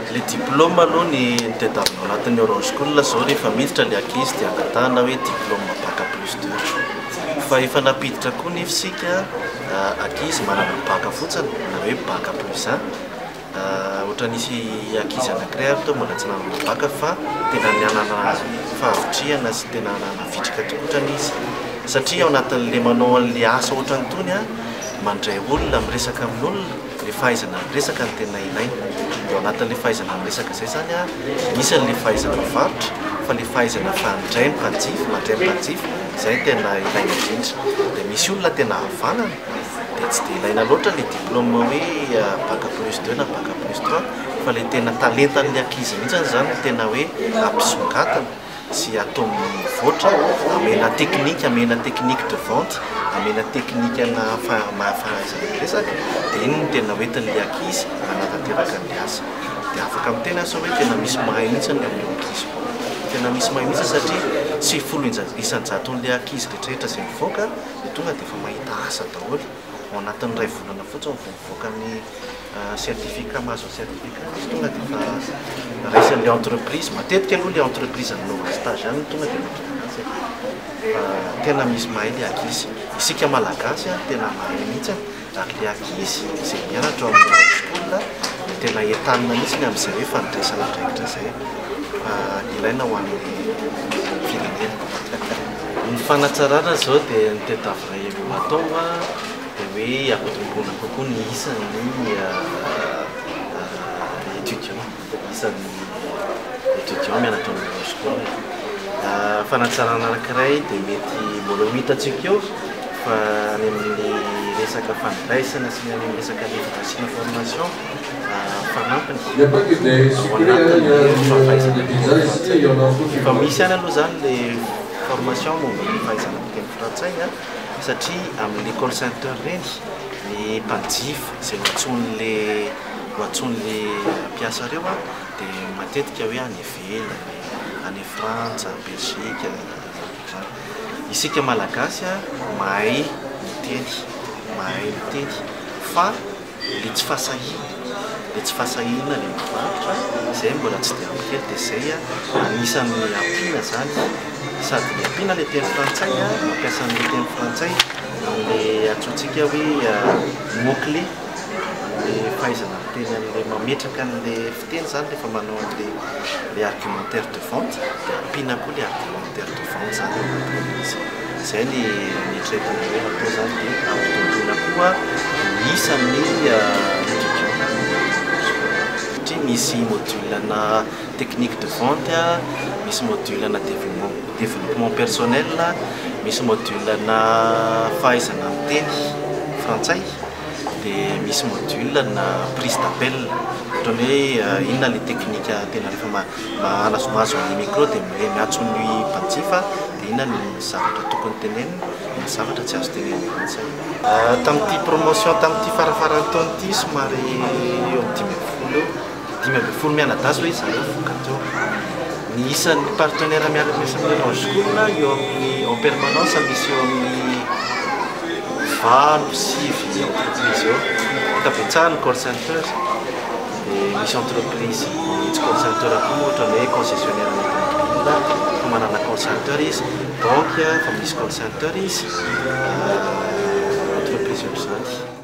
Le diplôme aloha ny tadiavinao anatin'ny Orange School zao rehefa miditra le ankizy dia angatahana hoe diplôme bac plus 2. Fa efa napiditra koa nefa sika ankizy manana bac fotsiny na hoe bac plus 1. Ohatra nisy ankizy anankiray to mbola tsy nanana bac fa tena nianana fahavitriana sy tena nanana vitrika tokotra izy satria ao anatin'le manao an'le asa ohatra nytony mandray olona miresaka amin'olona le fahaizana miresaka ny tena ilaina. Dia ao anatin'le fahaizana miresaka izay zany misy an'le fahaizana mivarotra fa le fahaizana mandray ny mpanjifa izay tena ilaina indrindra. Dia misy olona tena havanana dia tsy dia ilaina loatra le diplôme hoe bac plus 2 na bac plus 3 fa le tena talentan'le ankizy mihitsy zany tena hoe ampisongatana sy atao mivoatra, amena technique de vente, amena technique na fahaizana miresaka. Dia iny no tena hoentin'le ankizy hanatanteraka ny asa. Dia afaka amin'ny tena asa hoe tena misy mahay mihitsy ny amin'ny ankizy. Tena misy mahay mihitsy satria sy folo isan-jaton'le ankizy rehetrarehetra izay mivoaka dia tonga dia efa mahita asa daholo. Ao anatin'ny ray volana fotsiny vao mivoaka ny certificat mahazo certificat izy tonga dia efa raisin'le entreprise. Matetika aloha le entreprise anaovana stage any tonga dia mahazo. Tena misy mahay le ankizy. Isika malagasy tena mahay mihitsy ary le ankizy izay mianatra ao amin'ny school tena entanina mihitsy amin'izay hoe fandresana andraikitra izay ilaina ho an'ny firenena. Ny fanatsarana zao dia ny tadiavinay atao dia hoe ampitombona kokoa ny isan'ny étudiant mianatra amin'ny school. Fanatsarana anankiray dia mety mbola ho hitantsika eo fa any amin'ny resaka fandraisana sy ny amin'ny resaka livre formation fanampiny fa misy any aloha zany le formation momba ny fahaizana miteny frantsay satria amin'ny école Saint-Heure reny ny mpanjifa izay ho antson'le mpiasa reo dia matetika hoe any ivelany any Frantsa, Belgique. Isika malagasy mahay miteny fa le tsy fahasahina le mivarotra izay mbola tsy dia ampy kely. Dia izay anisan'ny ampiana zany sady ampiana le teny frantsay mampiasa an'le teny frantsay amin'le antsointsika hoe mot-clé le fahaizana miteny an'le mametraka an'le fiteny zany rehefa manao an'le argumentaire de vente dia ampiana koa le argumentaire de vente zany izy. Izay ny eritreretana hoe atao zany dia ampitombona koa isan'ny misy module-na technique de vente, misy module-na développement personnel, misy module-na fahaizana miteny frantsay, dia misy module-na prise d'appel. Ohatrany hoe inona le teknika tena rehefa mahazo ny micro dia miantso ny mpanjifa dia inona ny zavatra tokony tenenina, ny zavatra tsy azo tenenina frantsay. Tamin'ity promotion tamin'ity farafaran'ny taona ity somary eo amin'ny 5 mianadazo hoe zareo voka teo. Ny isan'ny partenaire miaraka amin'ny Orange School eo amin'ny en permanence misy eo amin'ny 6 entreprise eo. Efa betsahany call center dia misy entreprise tsy call center koa ohatra hoe concessionnaire automobile fa manana call center izy, banque fa misy call center izy, entreprise eo zany.